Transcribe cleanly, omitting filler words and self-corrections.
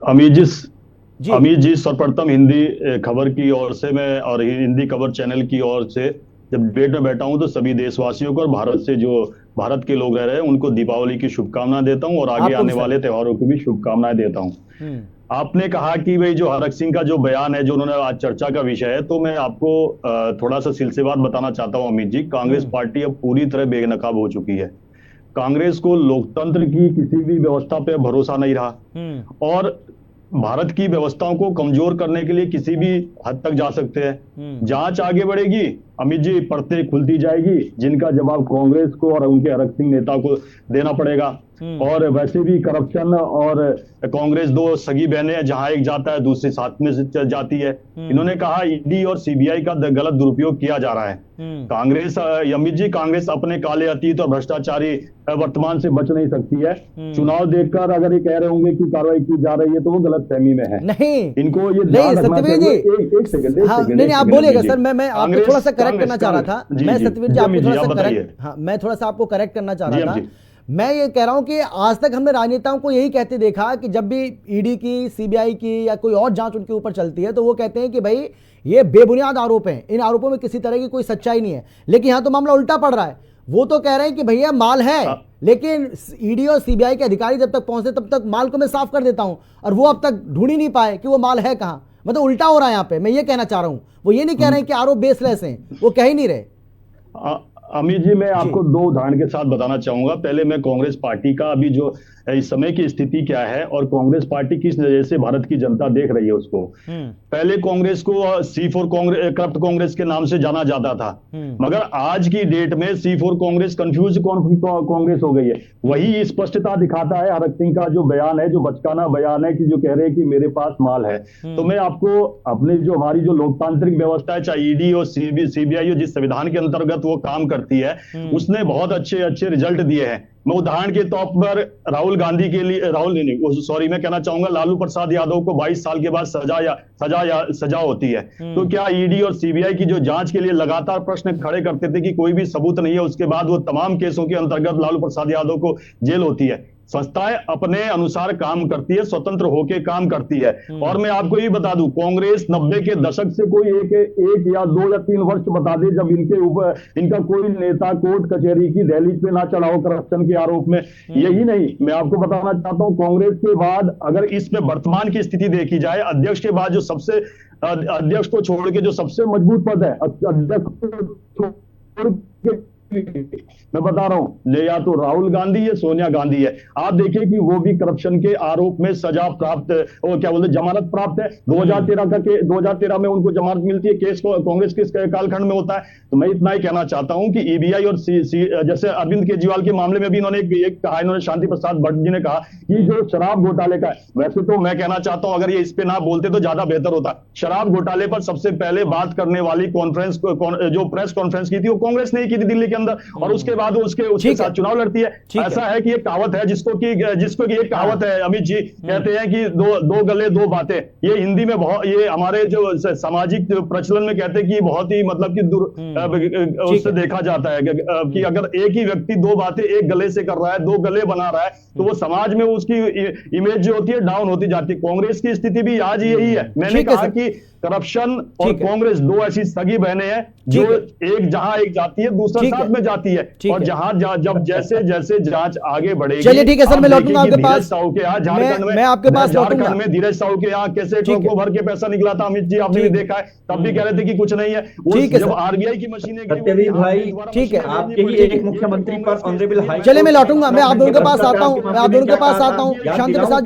अमित जी जी। अमित जी, सर्वप्रथम हिंदी खबर की ओर से मैं और हिंदी खबर चैनल की ओर से जब डिबेट में बैठा हूं तो सभी देशवासियों को और भारत से जो भारत के लोग रह रहे हैं उनको दीपावली की शुभकामनाएं देता हूं और आगे आपको भी आने सर। वाले त्योहारों की भी शुभकामनाएं देता हूं। हम्म। आपने कहा कि भाई जो हरक सिंह का जो बयान है जो उन्होंने आज चर्चा का विषय है, तो मैं आपको थोड़ा सा सिलसिलेवार बताना चाहता हूं अमित जी। कांग्रेस हम्म। पार्टी अब पूरी तरह बेनकाब हो चुकी है। कांग्रेस को लोकतंत्र की किसी भी व्यवस्था पे भरोसा नहीं रहा हम्म। और भारत की व्यवस्थाओं को कमजोर करने के लिए किसी भी हद तक जा सकते हैं। हम्म। जांच आगे बढ़ेगी, अमित जी, परतें खुलती जाएगी जिनका जवाब कांग्रेस को और उनके हरक सिंह नेता को देना पड़ेगा। हम्म। और वैसे भी करप्शन और कांग्रेस दो सगी बहनें हैं, जहां एक जाता है दूसरी साथ में से जाती है। हम्म। इन्होंने कहा ईडी और सीबीआई का गलत दुरुपयोग किया जा रहा है। हम्म। कांग्रेस, अमित जी, कांग्रेस अपने काले अतीत और भ्रष्टाचारी वर्तमान से बच नहीं सकती है। हम्म। चुनाव देखकर अगर ये कह रहे होंगे कि कार्रवाई की जा रही है तो वो गलत फहमी में है। नहीं इनको ये नहीं ध्यान रखना सत्यवीर चाहिए। जी। एक सेकंड, एक हाँ, सेकंड, नहीं एक नहीं, आप सेकंड बोलिएगा अमित जी। सर। मैं आपको थोड़ा कांग्रेस सा करेक्ट कांग्रेस करना चाह रहा कांग्रेस था। जी मैं जी सत्यवीर जी जी आपको अमित जी, थोड़ा आप सा करेक्ट, बताइए। हाँ, मैं थोड़ा सा आपको करेक्ट करना चाह जी रहा अमित था। जी। मैं ये कह रहा हूं कि आज तक हमने राजनेताओं को यही कहते देखा कि जब भी ईडी की, सीबीआई की या कोई और जांच उनके ऊपर चलती है तो वो कहते हैं कि भाई ये बेबुनियाद आरोप हैं, इन आरोपों में किसी तरह की कोई सच्चाई नहीं है। लेकिन यहां तो मामला उल्टा पड़ रहा है। वो तो कह रहे हैं कि भैया माल है, लेकिन ईडी और सीबीआई के अधिकारी जब तक पहुंचे तब तक माल को मैं साफ कर देता हूं, और वो अब तक ढूंढ ही नहीं पाए कि वो माल है कहां। मतलब उल्टा हो रहा है यहां पे। मैं ये कहना चाह रहा हूं, वो ये नहीं कह रहे हैं कि आरोप बेसलेस हैं, वो कह ही नहीं रहे। अमित जी, मैं जी। आपको दो उदाहरण के साथ बताना चाहूंगा। पहले मैं कांग्रेस पार्टी का अभी जो इस समय की स्थिति क्या है और कांग्रेस पार्टी किस नजर से भारत की जनता देख रही है उसको। हम्म। पहले कांग्रेस को सी फोर कांग्रेस, करप्ट कांग्रेस के नाम से जाना जाता था। हम्म। मगर आज की डेट में सी फोर कांग्रेस कंफ्यूज कांग्रेस हो गई है। वही स्पष्टता दिखाता है हरक सिंह का जो बयान है, जो बचकाना बयान है कि जो कह रहे हैं कि मेरे पास माल है। तो मैं आपको अपने जो हमारी जो लोकतांत्रिक व्यवस्था है, चाहे ईडी और सीबीआई, जिस संविधान के अंतर्गत वो काम करती है, उसने बहुत अच्छे अच्छे रिजल्ट दिए हैं। मैं उदाहरण के तौर पर राहुल गांधी के लिए, राहुल नहीं, सॉरी, मैं कहना चाहूंगा लालू प्रसाद यादव को 22 साल के बाद सजा होती है। तो क्या ईडी और सीबीआई की जो जांच के लिए लगातार प्रश्न खड़े करते थे कि कोई भी सबूत नहीं है, उसके बाद वो तमाम केसों के अंतर्गत लालू प्रसाद यादव को जेल होती है। संस्थाएं अपने अनुसार काम करती है, स्वतंत्र होकर काम करती है। और मैं आपको ये बता दूं, कांग्रेस 90 के दशक से कोई एक या 2 या 3 वर्ष बता दे जब इनके ऊपर इनका कोई नेता कोर्ट कचहरी की दहलीज पे ना चढ़ा हो करप्शन के आरोप में। यही नहीं, मैं आपको बताना चाहता हूं, कांग्रेस के बाद अगर इसमें वर्तमान की स्थिति देखी जाए, अध्यक्ष के बाद जो सबसे, अध्यक्ष को छोड़ के जो सबसे मजबूत पद है, अध्यक्ष को छोड़ के मैं बता रहा हूं, या तो राहुल गांधी है, सोनिया गांधी है। आप देखिए कि वो भी करप्शन के आरोप में सजा प्राप्त, वो क्या बोलते, जमानत प्राप्त है। 2013 में उनको जमानत मिलती है। केस को कांग्रेस के कालखंड में होता है। तो मैं इतना ही कहना चाहता हूं कि ईबीआई और जैसे अरविंद केजरीवाल के मामले में भी इन्होंने एक कहा, इन्होंने शांति प्रसाद भट्ट जी ने कहा कि जो शराब घोटाले का है, वैसे तो मैं कहना चाहता हूं अगर ये इस पे ना बोलते तो ज्यादा बेहतर होता। शराब घोटाले पर सबसे पहले बात करने वाली कॉन्फ्रेंस, जो प्रेस कॉन्फ्रेंस की थी, वो कांग्रेस ने की थी दिल्ली के अंदर, और उसके बाद वो उसके साथ चुनाव लड़ती है। ऐसा है कि एक कहावत है जिसको कि एक कहावत है अमित जी, कहते हैं कि दो गले दो बातें। ये हिंदी में बहुत, ये हमारे जो सामाजिक प्रचलन में कहते हैं कि बहुत ही मतलब कि उससे देखा जाता है कि अगर एक ही व्यक्ति दो बातें एक गले से कर रहा है, दो गले बना रहा है, तो वो समाज में उसकी इमेज जो होती है डाउन होती जाती है। कांग्रेस की स्थिति भी आज यही है। मैंने कहा कि करप्शन और कांग्रेस दो ऐसी सगी बहनें हैं जो एक जहां एक जाती है, दूसरा साथ में जाती है। और जहां जब जैसे जैसे जांच आगे बढ़ेगी, चलिए ठीक है सर, मैं लौटूंगा आपके पास। साहू के यहाँ झारखंड में, मैं आपके पास झारखंड में धीरज साहू के यहाँ कैसे ट्रकों भर के पैसा निकला था, अमित जी आपने भी देखा है। तब भी कह रहे थे कि कुछ नहीं है। जब आरबीआई की मशीनें सत्यवीर भाई, ठीक है, आपके ही एक मुख्यमंत्री पर ऑनरेबल हाई, चलिए मैं लौटूंगा, मैं आप दोनों के पास आता हूँ, मैं आप दोनों के पास आता हूँ शांति के साथ।